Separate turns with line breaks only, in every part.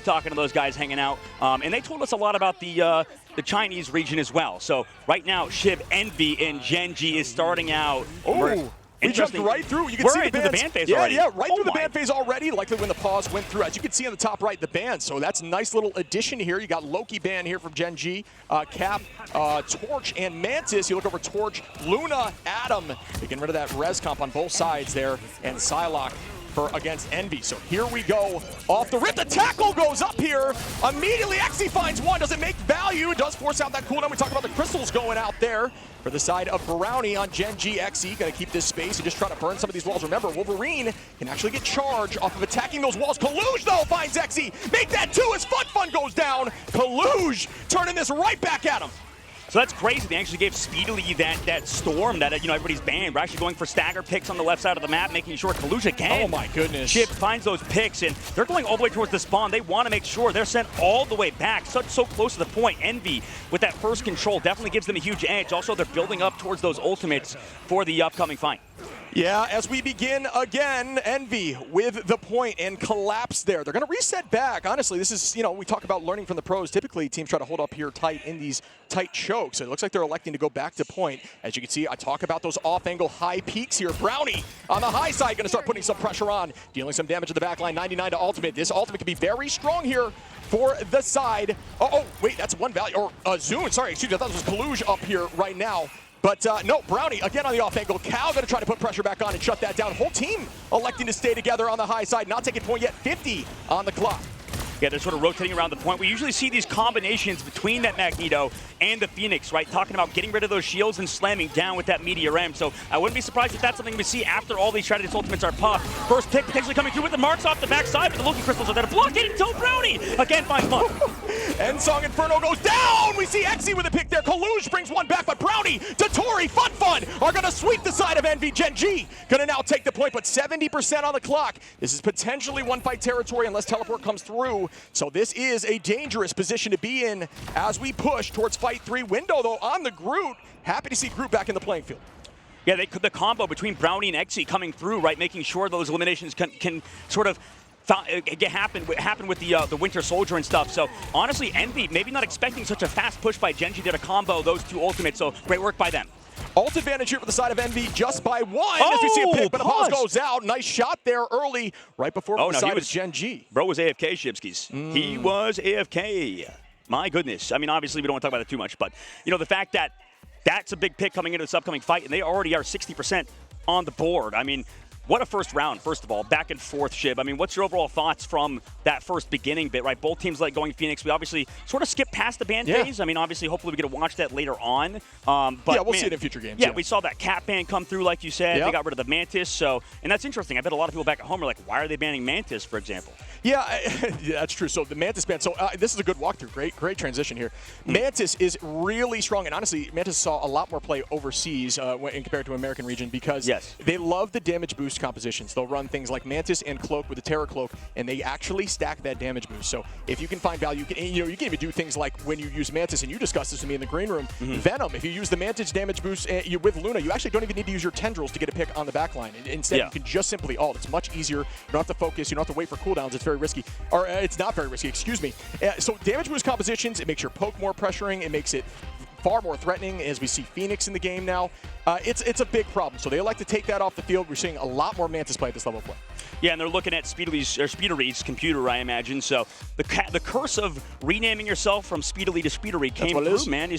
talking to those guys hanging out, and they told us a lot about the Chinese region as well. So right now, Shib, Envy, and Gen.G is starting out.
Oh. We jumped right through. You can see
the ban phase
yeah,
already.
Yeah, right through the ban phase already. Likely when the pause went through. As you can see on the top right, the ban. So that's a nice little addition here. You got Loki ban here from Gen.G, Cap, Torch, and Mantis. You look over Torch, Luna, Adam. Getting rid of that res comp on both sides there, and Psylocke against Envy. So here we go. Off the rip, the tackle goes up here. Immediately, Xe finds one. Doesn't make value. Does force out that cooldown. We talked about the crystals going out there for the side of Brownie on Gen.G. Xe. Gonna keep this space and just try to burn some of these walls. Remember, Wolverine can actually get charged off of attacking those walls. Kaluge, though, finds Xe. Make that two as Fun goes down. Kaluge turning this right back at him.
So that's crazy. They actually gave Speedily that storm that everybody's banned. We're actually going for stagger picks on the left side of the map, making sure Kaluge again.
Oh my goodness.
Chip finds those picks, and they're going all the way towards the spawn. They want to make sure they're sent all the way back, so close to the point. Envy with that first control definitely gives them a huge edge. Also, they're building up towards those ultimates for the upcoming fight.
Yeah, as we begin again, Envy with the point and collapse there. They're going to reset back. Honestly, this is, we talk about learning from the pros. Typically, teams try to hold up here tight in these tight chokes. It looks like they're electing to go back to point. As you can see, I talk about those off-angle high peaks here. Brownie on the high side going to start putting some pressure on, dealing some damage to the back line. 99 to ultimate. This ultimate can be very strong here for the side. Oh, wait, that's one value. Or Zune, sorry, excuse me. I thought this was Kaluge up here right now. But no, Brownie again on the off angle. Cal going to try to put pressure back on and shut that down. Whole team electing to stay together on the high side, not taking point yet. 50 on the clock.
Yeah, they're sort of rotating around the point. We usually see these combinations between that Magneto and the Phoenix, right? Talking about getting rid of those shields and slamming down with that Meteor M. So I wouldn't be surprised if that's something we see after all these Strategist ultimates are popped. First pick potentially coming through with the marks off the backside, but the Loki crystals are there to block it until Brownie again finds one.
Endsong Inferno goes down. We see Xe with a pick there. Kaluge brings one back, but Brownie, Dotori, Fun are going to sweep the side of Envy. Gen.G going to now take the point, but 70% on the clock. This is potentially one fight territory unless teleport comes through. So this is a dangerous position to be in as we push towards Fight 3 window, though, on the Groot. Happy to see Groot back in the playing field.
Yeah, the combo between Brownie and Xe coming through, right, making sure those eliminations can sort of happen with the Winter Soldier and stuff. So honestly, Envy maybe not expecting such a fast push by Gen.G to combo those two ultimates. So great work by them.
Ult advantage here for the side of Envy just by one as we see a pick, but a pause goes out. Nice shot there early, right before the side of Gen.G.
Bro was AFK, Shibskis. He was AFK. My goodness. I mean, obviously we don't want to talk about that too much, but the fact that that's a big pick coming into this upcoming fight, and they already are 60% on the board. I mean, what a first round, first of all. Back and forth, Shib. I mean, what's your overall thoughts from that first beginning bit, right? Both teams like going Phoenix. We obviously sort of skipped past the ban phase. I mean, obviously, hopefully we get to watch that later on. But
yeah, we'll see it in future games.
Yeah, we saw that Cat ban come through, like you said. They got rid of the Mantis. And that's interesting. I bet a lot of people back at home are like, why are they banning Mantis, for example?
Yeah, that's true. So the Mantis ban. So this is a good walkthrough. Great transition here. Mantis is really strong, and honestly, Mantis saw a lot more play overseas in compared to American region because they love the damage boost compositions. They'll run things like Mantis and Cloak with the Terror Cloak, and they actually stack that damage boost. So if you can find value, you can even do things like when you use Mantis, and you discussed this with me in the green room. Venom. If you use the Mantis damage boost with Luna, you actually don't even need to use your tendrils to get a pick on the back line. Instead, you can just simply ult. It's much easier. You don't have to focus. You don't have to wait for cooldowns. It's very risky. Or it's not very risky, excuse me. So damage boost compositions, it makes your poke more pressuring. It makes it far more threatening as we see Phoenix in the game now. It's a big problem. So they like to take that off the field. We're seeing a lot more Mantis play at this level of play.
Yeah, and they're looking at Speedery's computer, I imagine. So the curse of renaming yourself from Speedily to Speedery came through, man.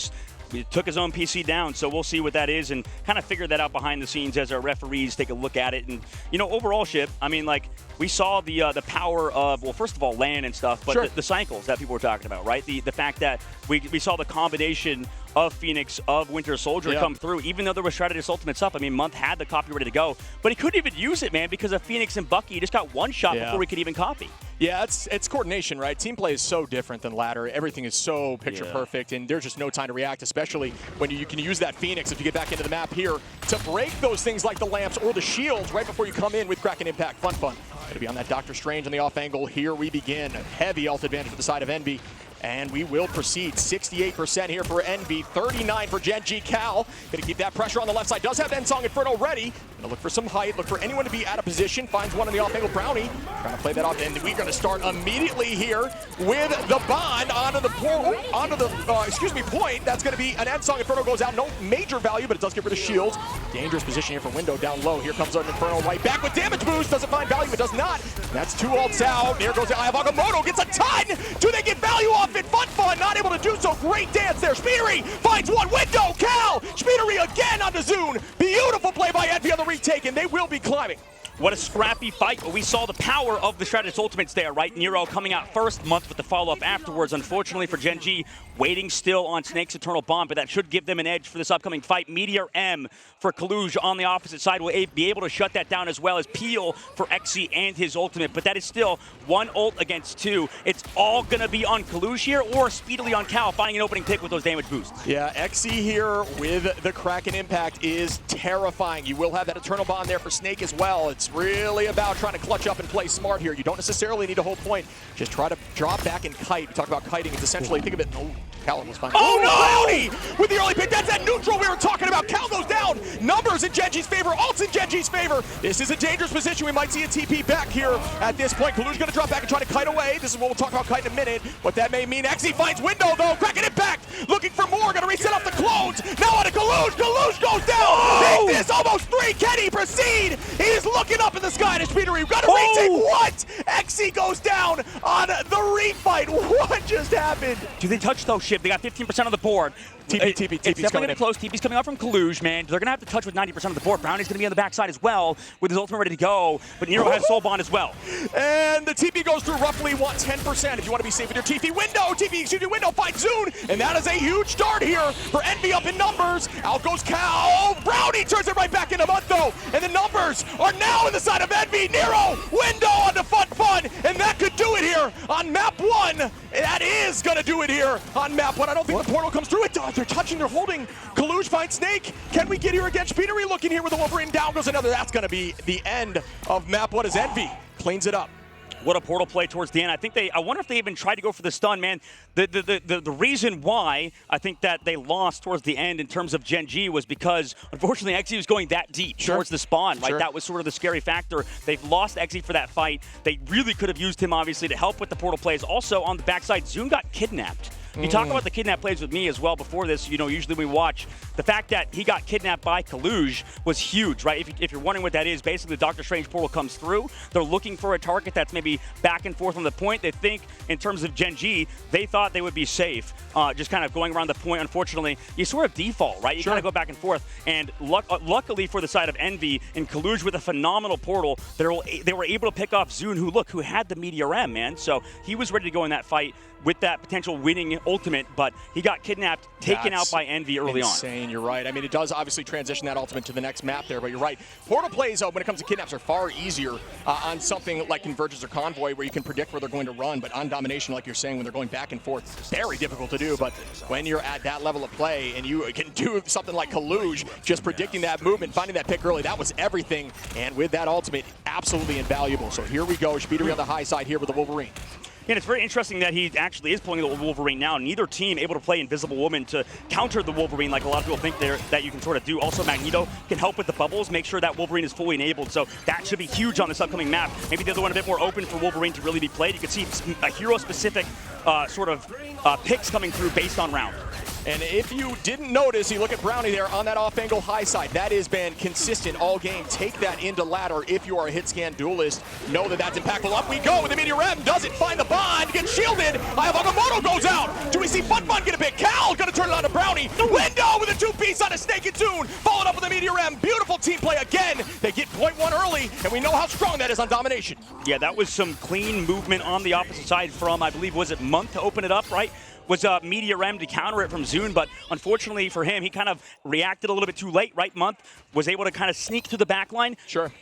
He took his own PC down, so we'll see what that is and kind of figure that out behind the scenes as our referees take a look at it. And, overall, Shib, I mean, like, we saw the power of, well, first of all, land and stuff, but the cycles that people were talking about, right? The fact that we saw the combination of Phoenix, of Winter Soldier come through, even though there was Strategist ultimates up. I mean, Month had the copy ready to go, but he couldn't even use it, man, because of Phoenix and Bucky. He just got one shot before he could even copy.
Yeah, it's coordination, right? Team play is so different than ladder. Everything is so picture perfect, and there's just no time to react, especially when you can use that Phoenix if you get back into the map here to break those things like the lamps or the shields right before you come in with Kraken Impact. Fun. Going to be on that Doctor Strange on the off angle. Here we begin. A heavy ult advantage for the side of Envy. And we will proceed. 68% here for Envy, 39 for Gen.G Cal. Gonna keep that pressure on the left side. Does have Ensong Inferno ready. Gonna look for some height, look for anyone to be out of position. Finds one on the off-angle. Brownie trying to play that off. And we're gonna start immediately here with the bond onto the point. That's gonna be an Ensong Inferno goes out. No major value, but it does get rid of shields. Dangerous position here for Window down low. Here comes an Inferno right back with damage boost. Doesn't find value, but does not. That's 2 ults out. There goes the Eye of Agamotto. Gets a ton. Do they get value off it? Fun. Not able to do so. Great dance there. Speedery finds one. Window. Cal. Speedery again onto Zune. Beautiful play by Envy on the retake, and they will be climbing.
What a scrappy fight, but we saw the power of the Strategist ultimates there, right? Nero coming out first, Month with the follow-up afterwards. Unfortunately for Gen.G, waiting still on Snake's Eternal Bond, but that should give them an edge for this upcoming fight. Meteor M for Kaluj on the opposite side will be able to shut that down, as well as Peel for Xe and his ultimate, but that is still 1 ult against 2. It's all going to be on Kaluj here, or speedily on Cal, finding an opening pick with those damage boosts.
Yeah, Xe here with the Kraken impact is terrifying. You will have that Eternal Bond there for Snake as well. It's really about trying to clutch up and play smart here. You don't necessarily need a whole point. Just try to drop back and kite. We talk about kiting. It's essentially, think of it. Oh, Cal was fine.
Oh, no!
With the early pick. That's that neutral we were talking about. Cal goes down. Numbers in Gen.G's favor. Ults in Gen.G's favor. This is a dangerous position. We might see a TP back here at this point. Kalu's going to drop back and try to kite away. This is what we'll talk about kite in a minute. What that may mean. Xe finds Window, though. Kraken impact. Looking for more. Going to reset off the clones. Now on to Kaluj. Kaluj goes down.
Oh!
Take this. Almost 3. Can he proceed? He's looking up in the sky to Speedery. We've got to retake. What? Xe goes down on the refight. What just happened?
Do they touch though, Ship? They got 15% of the board.
TP's
definitely
coming in.
close. TP's coming out from Kaluj, man. They're going to have to touch with 90% of the board. Brownie's going to be on the backside as well with his ultimate ready to go, but Nero has Soul Bond as well.
And the TP goes through roughly 10% if you want to be safe with your TP. Window finds Zune, and that is a huge start here for Envy up in numbers. Out goes Cal. Brownie turns it right back into Month, though, and the numbers are now on the side of Envy. Nero, Window onto Fun, and that could do it here on map 1. That is going to do it here on map 1. I don't think the portal comes through. It does. They're touching, they're holding. Kaluj finds Snake. Can we get here again? Speedery looking here with the Wolverine. Down goes another. That's going to be the end of map 1 as Envy cleans it up.
What a portal play towards the end. I wonder if they even tried to go for the stun, man. The reason why I think that they lost towards the end in terms of Gen.G was because, unfortunately, Xe was going that deep towards the spawn, right? That was sort of the scary factor. They've lost Xe for that fight. They really could have used him, obviously, to help with the portal plays. Also, on the backside, Zune got kidnapped. You talk about the kidnap plays with me as well before this, you know, usually we watch. The fact that he got kidnapped by Kaluj was huge, right? If you're wondering what that is, basically the Doctor Strange portal comes through. They're looking for a target that's maybe back and forth on the point. They think, in terms of Gen.G, they thought they would be safe, just kind of going around the point. Unfortunately, you sort of default, right? You kind of go back and forth. And luckily for the side of Envy, and Kaluj with a phenomenal portal, they were able to pick off Zune, who had the Meteor M, man. So he was ready to go in that fight with that potential winning ultimate, but he got kidnapped, taken out by Envy early on.
Insane, you're right. I mean, it does obviously transition that ultimate to the next map there, but you're right. Portal plays, when it comes to kidnaps, are far easier on something like Convergence or Convoy, where you can predict where they're going to run, but on Domination, like you're saying, when they're going back and forth, very difficult to do, but when you're at that level of play and you can do something like Kaluj, just predicting that movement, finding that pick early, that was everything, and with that ultimate, absolutely invaluable. So here we go, Speedery on the high side here with the Wolverine.
And it's very interesting that he actually is pulling the Wolverine now. Neither team able to play Invisible Woman to counter the Wolverine like a lot of people think that you can sort of do. Also, Magneto can help with the bubbles, make sure that Wolverine is fully enabled. So that should be huge on this upcoming map. Maybe the other one a bit more open for Wolverine to really be played. You could see a hero-specific sort of picks coming through based on round.
And if you didn't notice, you look at Brownie there on that off-angle high side. That has been consistent all game. Take that into ladder if you are a hit scan duelist. Know that that's impactful. Up we go with the Meteor M. Doesn't find the bond. Gets shielded. Eye of Agamotto goes out. Do we see Fun get a pick? Cal gonna turn it on to Brownie. Window with a 2-piece on a Snake and Zune. Followed up with the Meteor M. Beautiful team play again. They get point 1 early, and we know how strong that is on Domination.
Yeah, that was some clean movement on the opposite side from, I believe, was it Month to open it up, right? Was Meteor M to counter it from Zune, but unfortunately for him, he kind of reacted a little bit too late, right? Month was able to kind of sneak through the back line,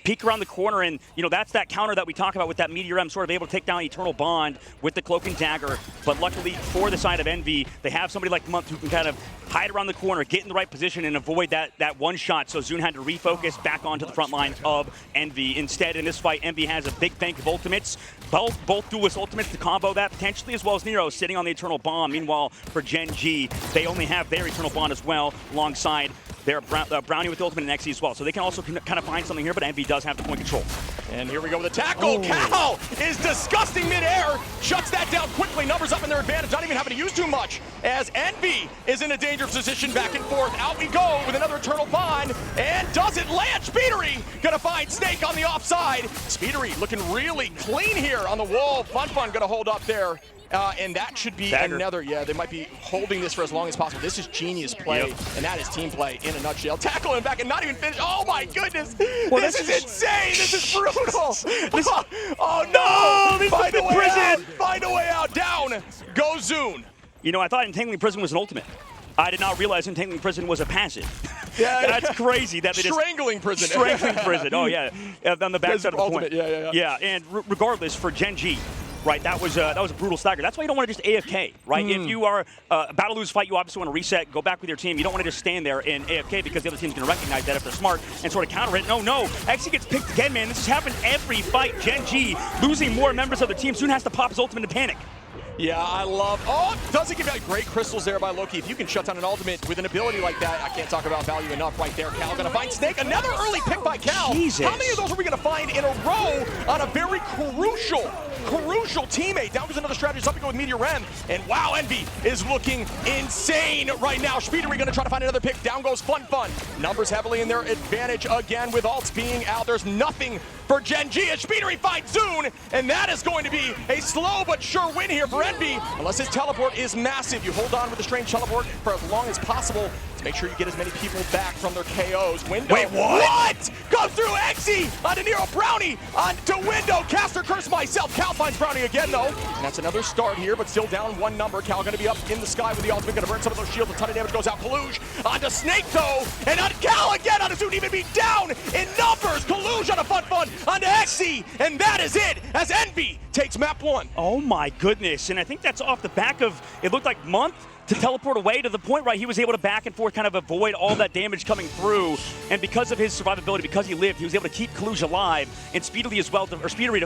peek around the corner, and that's that counter that we talk about with that Meteor M, sort of able to take down Eternal Bond with the Cloak and Dagger. But luckily for the side of Envy, they have somebody like Month who can kind of hide around the corner, get in the right position, and avoid that one shot. So Zune had to refocus back onto the front line of Envy. Instead, in this fight, Envy has a big bank of ultimates, both duelist ultimates to combo that potentially, as well as Nero sitting on the Eternal Bomb. Meanwhile, for Gen.G, they only have their Eternal Bond as well, alongside their Brownie with the ultimate and XE as well. So they can also kind of find something here, but Envy does have the point control.
And here we go with the tackle. Cal is disgusting midair. Shuts that down quickly. Numbers up in their advantage. Not even having to use too much. As Envy is in a dangerous position back and forth. Out we go with another Eternal Bond. And does it land? Speedery gonna find Snake on the offside. Speedery looking really clean here on the wall. Fun gonna hold up there. And that should be another, they might be holding this for as long as possible. This is genius play, and that is team play in a nutshell. Tackle him back and not even finish. Oh my goodness, well, this is insane. This is brutal. Oh no, find a way out. Find a way out. Down, go Zune.
You know, I thought Entangling Prison was an ultimate. I did not realize Entangling Prison was a passive.
Yeah,
that's crazy. That they
Strangling Prison.
Strangling Prison. Oh yeah, on the backside of the point.
Yeah.
And regardless, for Gen.G, right, that was a brutal stagger. That's why you don't want to just AFK, right? If you are battle lose fight, you obviously want to reset, go back with your team. You don't want to just stand there and AFK because the other team's going to recognize that if they're smart and sort of counter it. No, XE gets picked again, man. This has happened every fight. Gen.G losing more members of the team soon has to pop his ultimate to panic.
Yeah, I love. Oh, doesn't give out great crystals there by Loki. If you can shut down an ultimate with an ability like that, I can't talk about value enough right there. Cal gonna find Snake. Another early pick by Cal.
Jesus.
How many of those are we gonna find in a row on a very crucial teammate? Down goes another strategy. Something with Meteor M. And wow, Envy is looking insane right now. Speedery gonna try to find another pick. Down goes Fun. Numbers heavily in their advantage again with ults being out. There's nothing for Gen.G as Speedery finds Zune, and that is going to be a slow but sure win here for Envy. Unless his teleport is massive, you hold on with the strange teleport for as long as possible to make sure you get as many people back from their KOs. Window.
Wait, what?
Goes through XE onto Nero. Brownie onto Window. Caster curse myself. Cal finds Brownie again though. And that's another start here, but still down one number. Cal gonna be up in the sky with the ultimate, gonna burn some of those shields. A ton of damage goes out. Kaluge onto Snake though, and on Cal again on a Zune, even be down in numbers. Kaluge on a Fun onto XE, and that is it as Envy takes map 1.
Oh my goodness, and I think that's off the back of, it looked like Month to teleport away to the point, right, he was able to back and forth kind of avoid all that damage coming through, and because of his survivability, because he lived, he was able to keep Kaluge alive, and Speedery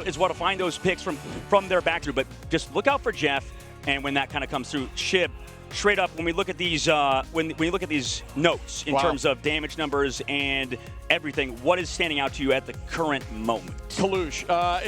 as well, to find those picks from their back through. But just look out for Jeff, and when that kind of comes through, Shib, straight up, when we look at these when you look at these notes in terms of damage numbers and everything, what is standing out to you at the current moment?
Kaluge,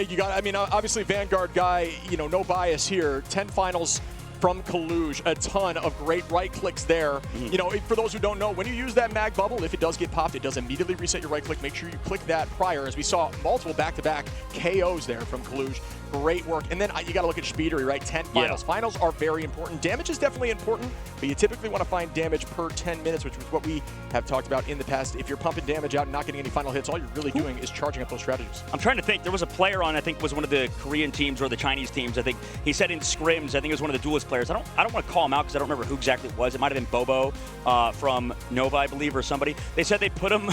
you got, I mean, obviously Vanguard guy, you know, no bias here. 10 finals from Kaluge, a ton of great right clicks there. You know, for those who don't know, when you use that mag bubble, if it does get popped, it does immediately reset your right click. Make sure you click that prior, as we saw multiple back-to-back KOs there from Kaluge. Great work. And then you got to look at Speedery, right? 10 finals. Finals are very important. Damage is definitely important, but you typically want to find damage per 10 minutes, which is what we have talked about in the past. If you're pumping damage out and not getting any final hits, all you're really doing is charging up those strategies.
I'm trying to think. There was a player on, I think, was one of the Korean teams or the Chinese teams. I think he said in scrims, I think it was one of the duelist players. I don't want to call him out because I don't remember who exactly it was. It might have been Bobo from Nova, I believe, or somebody. They said they put him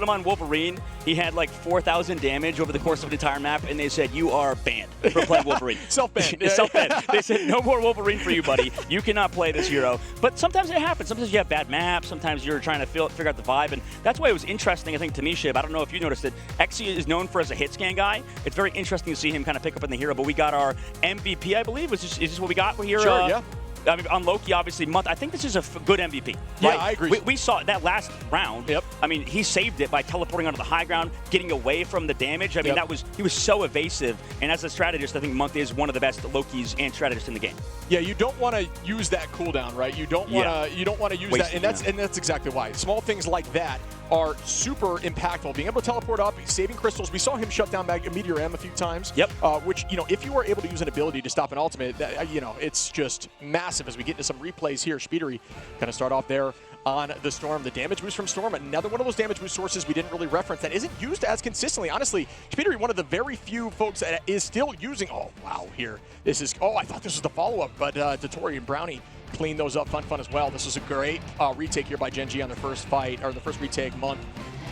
on Wolverine. He had like 4,000 damage over the course of an entire map, and they said, you are banned from playing Wolverine.
Self-banned.
Self-banned. They said, no more Wolverine for you, buddy. You cannot play this hero. But sometimes it happens. Sometimes you have bad maps. Sometimes you're trying to figure out the vibe. And that's why it was interesting, I think, to me, Shib. I don't know if you noticed that XE is known for as a hit scan guy. It's very interesting to see him kind of pick up in the hero. But we got our MVP, I believe. Is this what we got here?
Sure, yeah.
I mean, on Loki, obviously, Month. I think this is a good MVP. Right?
Yeah, I agree.
We saw that last round.
Yep.
I mean, he saved it by teleporting onto the high ground, getting away from the damage. I mean, he was so evasive. And as a strategist, I think Month is one of the best Lokis and strategists in the game.
Yeah, you don't want to use that cooldown, right? You don't want to use that, and that's exactly why. Small things like that are super impactful. Being able to teleport up, saving crystals. We saw him shut down Meteor M a few times.
Yep.
Which, you know, if you were able to use an ability to stop an ultimate, you know, it's just massive. As we get into some replays here, Speedery kind of start off there on the Storm. The damage boost from Storm, another one of those damage boost sources we didn't really reference that isn't used as consistently. Honestly, Speedery, one of the very few folks that is still using. Oh, wow, here. This is, I thought this was the follow-up, but Dotori and Brownie clean those up. Fun as well. This was a great retake here by Gen.G on their first fight, or the first retake. Month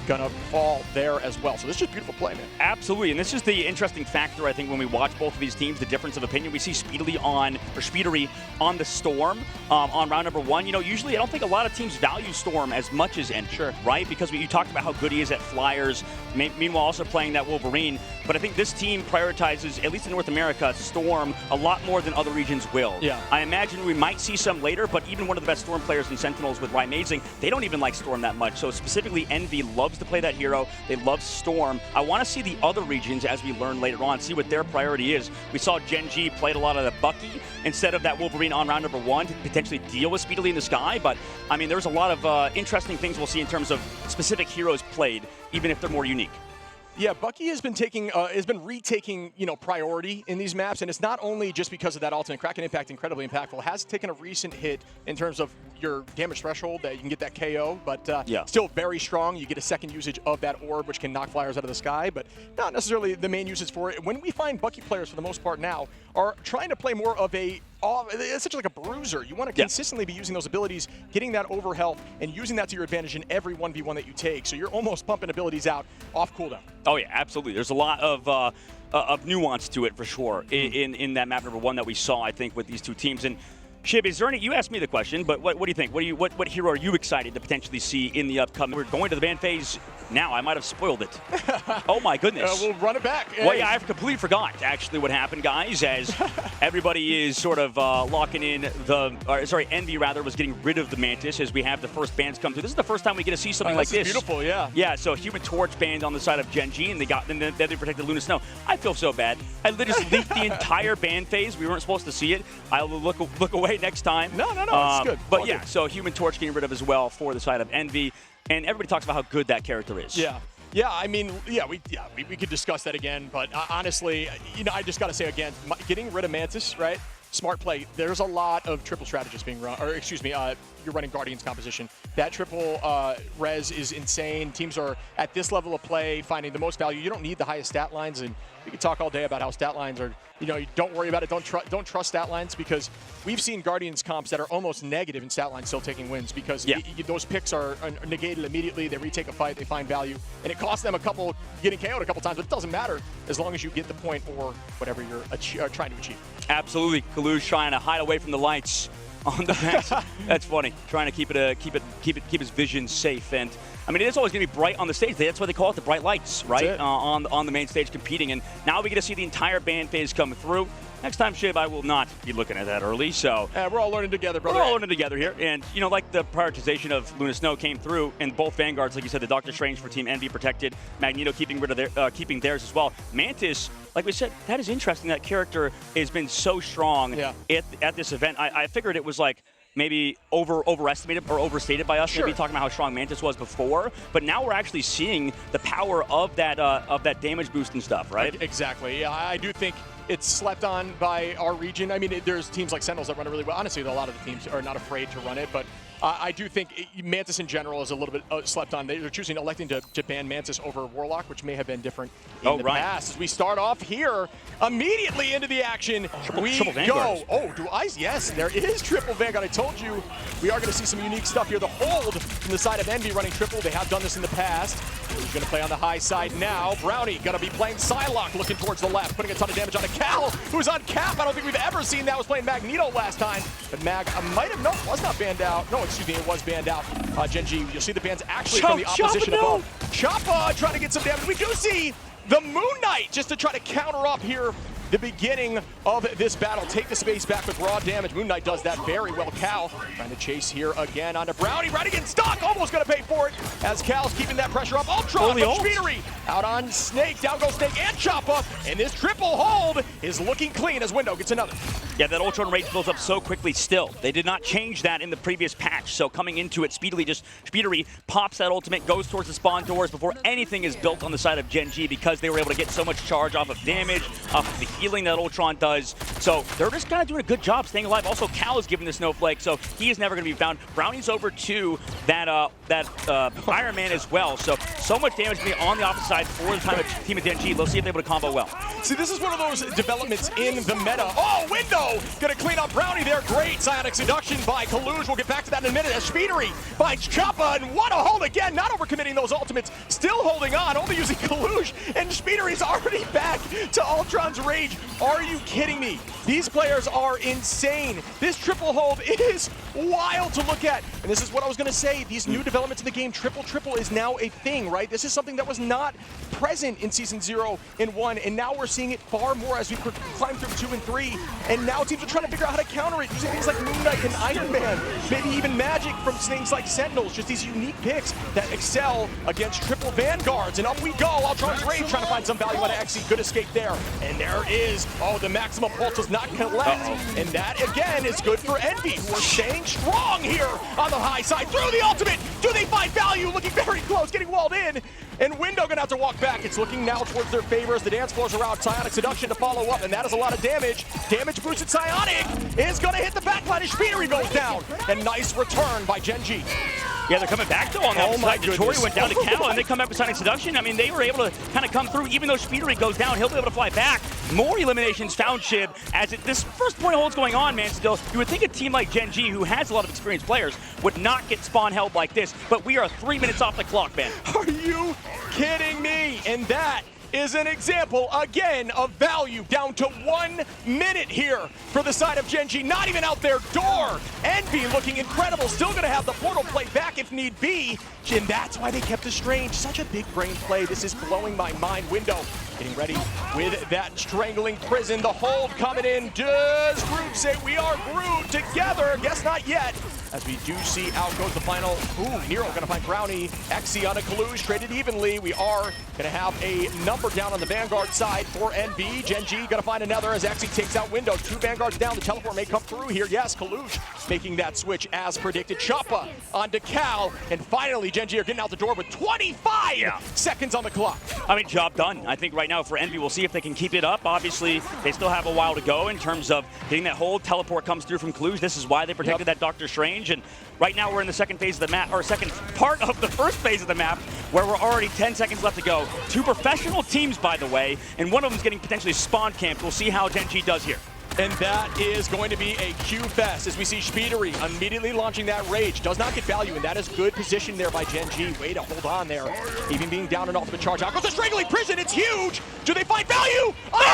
gonna fall there as well. So this is just beautiful play, man.
Absolutely, and this is the interesting factor, I think, when we watch both of these teams, the difference of opinion. We see Speedily on the Storm on round number 1. You know, usually I don't think a lot of teams value Storm as much as Envy, right? Because you talked about how good he is at flyers, meanwhile also playing that Wolverine. But I think this team prioritizes, at least in North America, Storm a lot more than other regions will.
Yeah.
I imagine we might see some later, but even one of the best Storm players in Sentinels with Amazing, they don't even like Storm that much. So specifically, Envy loves to play that hero. They love Storm. I want to see the other regions, as we learn later on, see what their priority is. We saw Gen.G played a lot of the Bucky instead of that Wolverine on round number 1 to potentially deal with Speedily in the sky. But, I mean, there's a lot of interesting things we'll see in terms of specific heroes played, even if they're more unique.
Yeah, Bucky has been retaking, you know, priority in these maps, and it's not only just because of that ultimate. Kraken Impact, incredibly impactful, has taken a recent hit in terms of your damage threshold that you can get that KO, but still very strong. You get a second usage of that orb, which can knock flyers out of the sky, but not necessarily the main usage for it. When we find Bucky players, for the most part now, are trying to play more of a essentially like a bruiser. You want to consistently be using those abilities, getting that overhealth, and using that to your advantage in every 1v1 that you take. So you're almost pumping abilities out off cooldown.
Oh yeah, absolutely. There's a lot of nuance to it for sure in that map number 1 that we saw, I think, with these two teams. And Shib, is there any? You asked me the question, but what do you think? What hero are you excited to potentially see in the upcoming? We're going to the ban phase now. I might have spoiled it. Oh my goodness.
We'll run it back.
Well, yeah, I completely forgot actually what happened, guys. As everybody is sort of locking in Envy rather was getting rid of the Mantis as we have the first bans come through. This is the first time we get to see something like this.
Beautiful, yeah.
Yeah. So Human Torch banned on the side of Gen.G, and then they protected Luna Snow. I feel so bad. I literally leaked the entire ban phase. We weren't supposed to see it. I'll look away next time.
No, it's good.
But yeah, so Human Torch getting rid of as well for the side of Envy, and everybody talks about how good that character is.
Yeah. Yeah, I mean, we could discuss that again, but honestly, you know, I just got to say again, getting rid of Mantis, right? Smart play. There's a lot of triple strategies being run, or excuse me, you're running Guardians composition. That triple res is insane. Teams are at this level of play finding the most value. You don't need the highest stat lines, and we could talk all day about how stat lines are. You know, don't worry about it. Don't trust stat lines, because we've seen Guardians comps that are almost negative in stat lines still taking wins, because those picks are negated immediately. They retake a fight, they find value, and it costs them getting KO'd a couple times, but it doesn't matter as long as you get the point or whatever you're trying to achieve.
Absolutely. Kalu's trying to hide away from the lights on the bench. That's funny. Trying to keep his vision safe. And I mean, it is always going to be bright on the stage. That's why they call it the bright lights, right? On the main stage competing. And now we get to see the entire ban phase come through. Next time, Shib, I will not be looking at that early. So
we're all learning together, brother.
We're all learning together here. And, you know, like the prioritization of Luna Snow came through, and both Vanguards, like you said, the Doctor Strange for Team Envy protected, Magneto keeping theirs as well. Mantis, like we said, that is interesting. That character has been so strong at this event. I figured it was like maybe overestimated or overstated by us. Maybe talking about how strong Mantis was before, but now we're actually seeing the power of that damage boost and stuff, right?
Exactly. Yeah, I do think it's slept on by our region. I mean, there's teams like Sentinels that run it really well. Honestly, a lot of the teams are not afraid to run it, but I do think Mantis in general is a little bit slept on. They're electing to ban Mantis over Warlock, which may have been different in the past. As we start off here, immediately into the action, we go. Oh, yes, there is triple Vanguard. I told you we are going to see some unique stuff here. The hold from the side of Envy running triple. They have done this in the past. He's going to play on the high side now. Brownie going to be playing Psylocke, looking towards the left, putting a ton of damage on a Cal, who's on cap. I don't think we've ever seen that. Was playing Magneto last time, but Mag might have, no, was not banned out. No, excuse me, it was banned out. Gen.G, you'll see the bans actually from the opposition above. Choppa trying to get some damage. We do see the Moon Knight just to try to counter up here the beginning of this battle. Take the space back with raw damage. Moon Knight does that very well. Cal trying to chase here again onto Brownie. Right against Stock. Almost going to pay for it as Cal's keeping that pressure up. Ultron from Speedery out on Snake. Down goes Snake and Choppa. And this triple hold is looking clean as Window gets another.
Yeah, that Ultron rage builds up so quickly still. They did not change that in the previous patch. So coming into it, Speedery pops that ultimate, goes towards the spawn doors before anything is built on the side of Gen.G, because they were able to get so much charge off of damage, off of the healing that Ultron does. So they're just kind of doing a good job staying alive. Also, Cal is giving the Snowflake, so he is never going to be found. Brownie's over to that Iron Man as well. So much damage to be on the opposite side for the team of Gen.G. Let's see if they're able to combo well.
See, this is one of those developments in the meta. Oh, Window Nero gonna clean up Brownie there. Great psionic seduction by Kaluj. We'll get back to that in a minute as Speedery finds Choppa, and what a hold again. Not overcommitting those ultimates, still holding on, only using Kaluj, and Speedery's already back to Ultron's Rage. Are you kidding me? These players are insane. This triple hold is wild to look at. And this is what I was gonna say, these new developments in the game, triple is now a thing, right? This is something that was not present in Season 0 and 1, and now we're seeing it far more as we climb through 2 and 3, and now teams are trying to figure out how to counter it, using things like Moon Knight and Iron Man, maybe even Magic from things like Sentinels, just these unique picks that excel against triple Vanguards, and up we go. Ultron's Rage trying to find some value out of Xe, good escape there, and there is, oh, the maximum pulse does not collect, and that again is good for Envy, who are staying strong here on the high side, through the ultimate, do they find value? Looking very close, getting walled in, and Window gonna have to walk back. It's looking now towards their favor as the dance floors around. Psionic Seduction to follow up, and that is a lot of damage. Damage boosted Psionic is gonna hit the backline as Speedery goes down, and nice return by Gen.G.
Yeah, they're coming back though on that side. Tori went down to Cal, and they come back with Psionic Seduction. I mean, they were able to kind of come through. Even though Speedery goes down, he'll be able to fly back. More eliminations found Shib as this first point hold's going on, man, still. You would think a team like Gen.G, who has a lot of experienced players, would not get spawn held like this, but we are 3 minutes off the clock, man.
Are you kidding me? And that is an example, again, of value down to 1 minute here for the side of Gen.G. Not even out their door. Envy looking incredible, still going to have the portal play back if need be. And that's why they kept it strange. Such a big brain play. This is blowing my mind. Window getting ready with that strangling prison. The hold coming in. Does Groot say we are Groot together? Guess not yet. As we do see out goes the final. Ooh, Nero gonna find Brownie. Xe on a Kaluj, traded evenly. We are gonna have a number down on the Vanguard side for Envy. Gen.G gonna find another as Xe takes out Window. 2 Vanguards down, the teleport may come through here. Yes, Kaluj making that switch as predicted. Choppa onto Cal, and finally Gen.G are getting out the door with 25 seconds on the clock.
I mean, job done. I think right now for Envy, we'll see if they can keep it up. Obviously, they still have a while to go in terms of getting that hold. Teleport comes through from Kaluj. This is why they protected that Doctor Strange. And right now we're in the second phase of the map, or second part of the first phase of the map, where we're already 10 seconds left to go. 2 professional teams, by the way, and one of them is getting potentially spawn camped. We'll see how Gen.G does here.
And that is going to be a Q fest as we see Speedery immediately launching that Rage. Does not get value, and that is good position there by Gen.G. Way to hold on there. Even being down an ultimate charge. Out goes the Strangling Prison. It's huge. Do they find value? What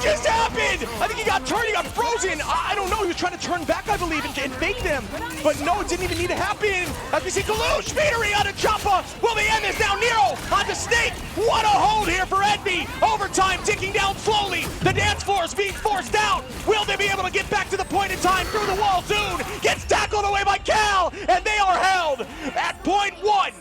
just happened? I think he got turned. He got frozen. I don't know. He was trying to turn back, I believe, and fake them. But no, it didn't even need to happen. As we see Kaluj, Speedery on a Choppa. Will they end this? Now Nero on the Snake. What a hold here for Envy. Overtime ticking down slowly. The dance floor is being forced out. Will they be able to get back to the point in time through the wall soon? Gets tackled away by Cal, and they are held at point 1.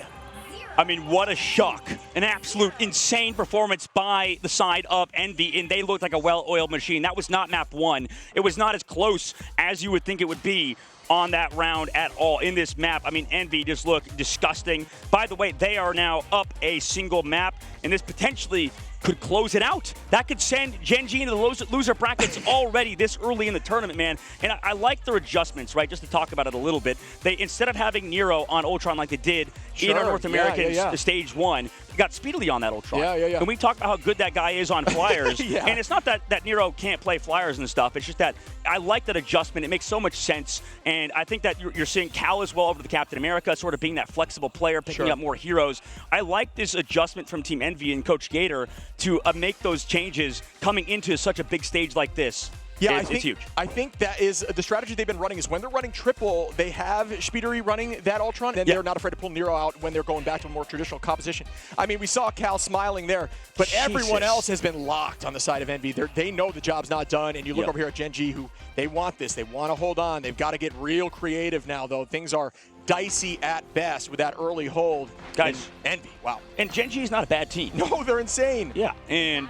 I mean, what a shock. An absolute insane performance by the side of Envy, and they looked like a well-oiled machine. That was not map 1. It was not as close as you would think it would be on that round at all in this map. I mean, Envy just looked disgusting. By the way, they are now up a single map, and this potentially could close it out. That could send Gen.G into the loser brackets already this early in the tournament, man. And I like their adjustments, right? Just to talk about it a little bit. They, instead of having Nero on Ultron like they did in our North American stage 1, got Speedily on that Ultron. And we talk about how good that guy is on flyers. And it's not that Nero can't play flyers and stuff. It's just that I like that adjustment. It makes so much sense. And I think that you're seeing Cal as well over the Captain America, sort of being that flexible player, picking up more heroes. I like this adjustment from Team Envy and Coach Gator to make those changes coming into such a big stage like this.
Yeah,
it's huge.
I think that is the strategy they've been running is when they're running triple, they have Speedery running that Ultron, and they're not afraid to pull Nero out when they're going back to a more traditional composition. I mean, we saw Cal smiling there, but everyone else has been locked on the side of Envy. They know the job's not done, and you look over here at Gen.G, who they want this. They want to hold on. They've got to get real creative now, though. Things are dicey at best with that early hold.
Guys,
Envy, wow.
And Gen.G is not a bad team.
No, they're insane.
Yeah, and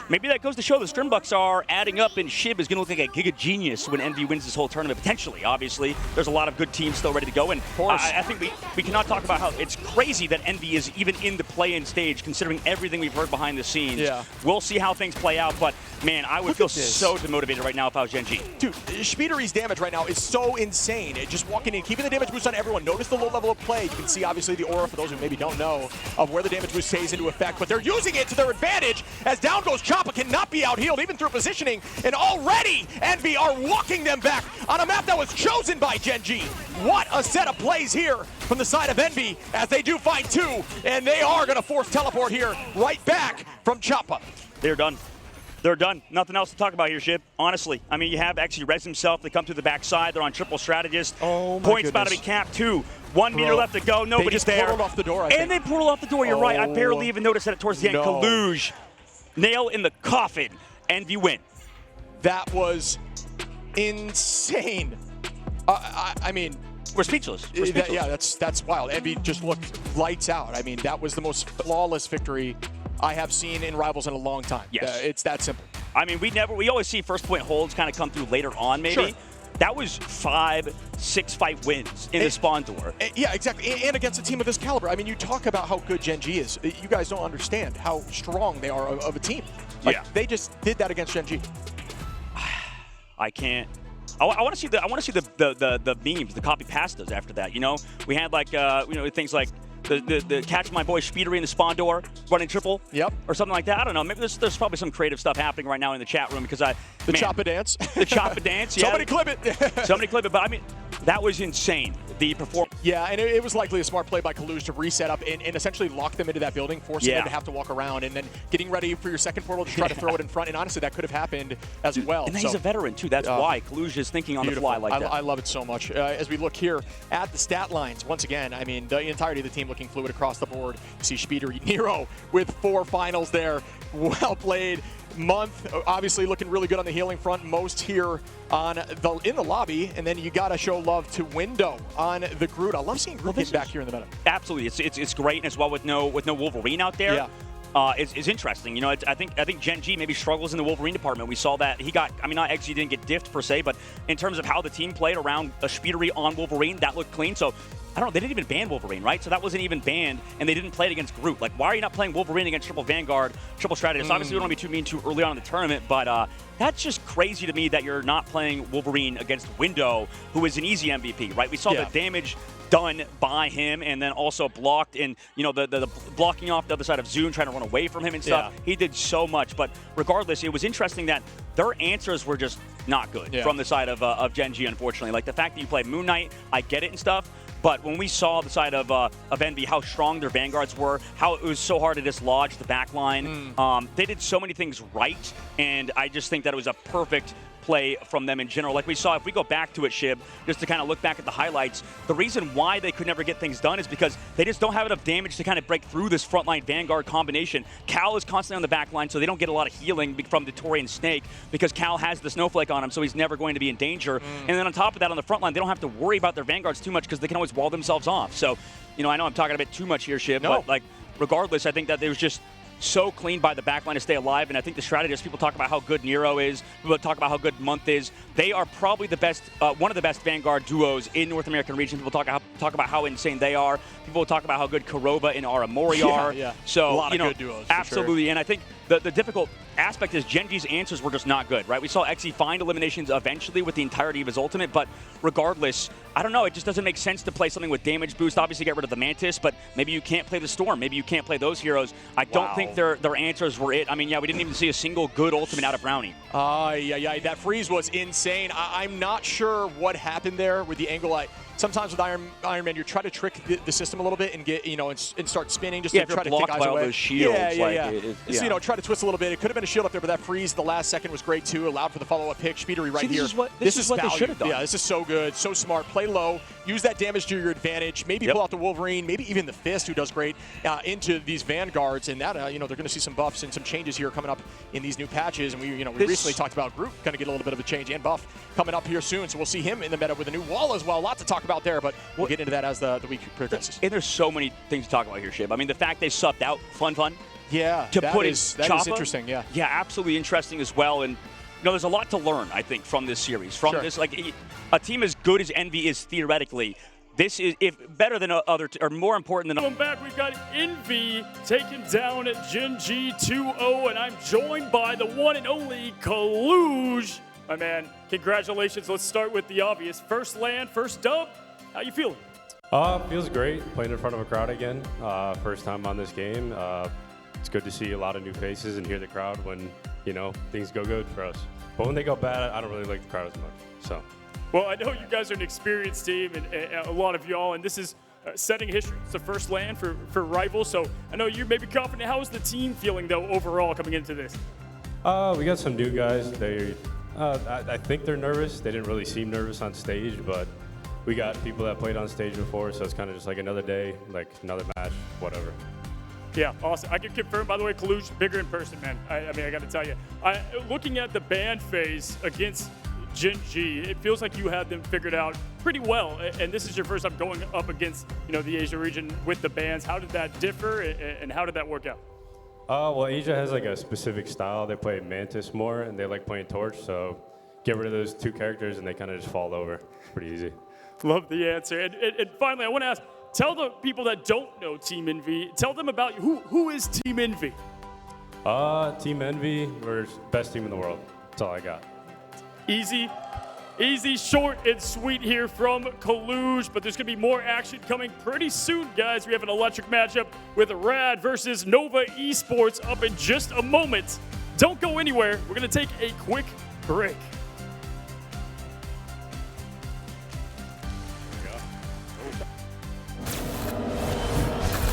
maybe that goes to show the Strimbucks are adding up, and Shib is going to look like a giga genius when Envy wins this whole tournament, potentially. Obviously, there's a lot of good teams still ready to go, and I think we cannot talk about how it's crazy that Envy is even in the play-in stage, considering everything we've heard behind the scenes.
Yeah.
We'll see how things play out, but man, I would feel so demotivated right now if I was Gen.G.
Dude, Speedery's damage right now is so insane. Just walking in, keeping the damage boost boost on everyone. Notice the low level of play. You can see, obviously, the aura, for those who maybe don't know, of where the damage boost stays into effect. But they're using it to their advantage as down goes Choppa, cannot be out-healed, even through positioning. And already, Envy are walking them back on a map that was chosen by Gen.G. What a set of plays here from the side of Envy as they do find 2. And they are going to force teleport here right back from Choppa.
They're done. They're done. Nothing else to talk about here, Shib. Honestly. I mean, you have actually res himself. They come through the backside. They're on triple strategist.
Oh, my
Points
goodness.
about to be capped, 2. 1 meter left to go. Nobody's there.
They portaled off the door, I think.
And they portaled off the door. You're right. I barely even noticed that towards the end. Kaluge. Nail in the coffin. Envy win.
That was insane. I mean,
we're speechless. We're speechless.
Yeah, that's wild. Envy just looked lights out. I mean, that was the most flawless victory I have seen in Rivals in a long time.
Yes.
It's that simple.
I mean, we always see first point holds kind of come through later on, maybe.
Sure.
That was 5, 6 fight wins in the spawn door.
Yeah, exactly. And against a team of this caliber. I mean, you talk about how good Gen.G is. You guys don't understand how strong they are of a team. Like,
yeah.
They just did that against Gen.G.
I can't. I want to see the memes, the copy pastas after that. You know, we had like things like the catch my boy Speedery in the spawn door running triple.
Yep.
Or something like that. I don't know. Maybe there's probably some creative stuff happening right now in the chat room because
The Choppa dance.
The Choppa dance. Yeah.
Somebody clip it.
Somebody clip it. But I mean, that was insane. The performance.
Yeah, and it was likely a smart play by Kaluge to reset up and essentially lock them into that building, forcing them to have to walk around, and then getting ready for your second portal to try to throw it in front. And honestly, that could have happened as well.
And he's a veteran, too. That's why Kaluge is thinking on the fly like that.
I love it so much. As we look here at the stat lines, once again, I mean, the entirety of the team looking fluid across the board. You see Speedery, Nero with 4 finals there. Well played. Month obviously looking really good on the healing front. Most here in the lobby, and then you gotta show love to Window on the Groot. I love seeing Groot get back here in the meta.
Absolutely, it's great, and as well with no Wolverine out there.
Yeah.
Is interesting. You know, I think Gen.G maybe struggles in the Wolverine department. We saw that he got. I mean, not XG didn't get diffed per se, but in terms of how the team played around a Speedery on Wolverine, that looked clean. So I don't know. They didn't even ban Wolverine, right? So that wasn't even banned, and they didn't play it against Groot. Like, why are you not playing Wolverine against triple Vanguard, triple strategist? Obviously, we don't want to be too mean too early on in the tournament, but that's just crazy to me that you're not playing Wolverine against Window, who is an easy MVP, right? We saw the damage done by him, and then also blocked, and you know the blocking off the other side of Zune, trying to run away from him and stuff. He did so much, but regardless, it was interesting that their answers were just not good from the side of Gen.G. Unfortunately, like the fact that you play Moon Knight, I get it and stuff. But when we saw the side of Envy, how strong their Vanguards were, how it was so hard to dislodge the back line, they did so many things right, and I just think that it was a perfect play from them in general. Like we saw, if we go back to it, Shib, just to kind of look back at the highlights, the reason why they could never get things done is because they just don't have enough damage to kind of break through this frontline Vanguard combination. Cal is constantly on the back line, so they don't get a lot of healing from the Tori and Snake because Cal has the Snowflake on him, so he's never going to be in danger. And then on top of that, on the front line, they don't have to worry about their Vanguards too much because they can always wall themselves off. So, you know, I know I'm talking a bit too much here, Shib, but like, regardless, I think that there was just so clean by the backline to stay alive, and I think the strategists, people talk about how good Nero is, people talk about how good Month is. They are probably the best, one of the best Vanguard duos in North American region. People talk about how insane they are. People talk about how good Kurova and Aramori are.
Yeah.
So,
a lot of good duos.
Absolutely, and I think the difficult aspect is Gen.G's answers were just not good, right? We saw XE find eliminations eventually with the entirety of his ultimate, but regardless, I don't know, it just doesn't make sense to play something with damage boost. Obviously get rid of the Mantis, but maybe you can't play the Storm. Maybe you can't play those heroes. I don't think their answers were it. I mean, yeah, we didn't even see a single good ultimate out of Brownie.
Yeah, that freeze was insane. I'm not sure what happened there with the angle. Sometimes with Iron Man, you try to trick the system a little bit and get, and start spinning just to try to take eyes away.
Those shields.
So, you know, try to twist a little bit. It could have been a shield up there, but that freeze the last second was great too. Allowed for the follow-up pick. Speedery right here.
This is what they should have done.
Yeah, this is so good, so smart. Play low, use that damage to your advantage. Maybe pull out the Wolverine, maybe even the Fist, who does great, into these Vanguards, and that you know, they're going to see some buffs and some changes here coming up in these new patches. And we recently talked about Groot going to get a little bit of a change and buff coming up here soon, so we'll see him in the meta with a new wall as well. A lot to talk about there, but we'll get into that as the week progresses.
And there's so many things to talk about here, Shib. I mean, the fact they subbed out Fun,
yeah,
to
that
put
is interesting. Yeah,
absolutely interesting as well. And you know, there's a lot to learn, I think, from this series. From this, like a team as good as Envy is theoretically, this is better than other, or more important than.
Welcome back. We've got Envy taken down at Gen.G 2-0, and I'm joined by the one and only Kaluge. My man, congratulations. Let's start with the obvious. First land, first dub. How you feeling?
Feels great playing in front of a crowd again. First time on this game. It's good to see a lot of new faces and hear the crowd when, you know, things go good for us. But when they go bad, I don't really like the crowd as much. So.
Well, I know you guys are an experienced team, and a lot of y'all, and this is setting history. It's the first LAN for Rival, so I know you may be confident. How is the team feeling, though, overall coming into this?
We got some new guys. I think they're nervous. They didn't really seem nervous on stage, but we got people that played on stage before, so it's kind of just like another day, like another match, whatever.
Yeah, awesome. I can confirm, by the way, Kaluj, bigger in person, man. I mean, I got to tell you. Looking at the band phase against Gen.G, it feels like you had them figured out pretty well, and this is your first time going up against, you know, the Asia region with the bands. How did that differ, and how did that work out?
Well, Asia has like a specific style. They play Mantis more, and they like playing Torch, so get rid of those two characters, and they kind of just fall over. Pretty easy.
Love the answer. And finally, I want to ask, tell the people that don't know Team Envy, tell them about who is Team Envy?
Team Envy, we're best team in the world. That's all I got.
Easy, short, and sweet here from Kaluj, but there's going to be more action coming pretty soon, guys. We have an electric matchup with Rad versus Nova Esports up in just a moment. Don't go anywhere. We're going to take a quick break.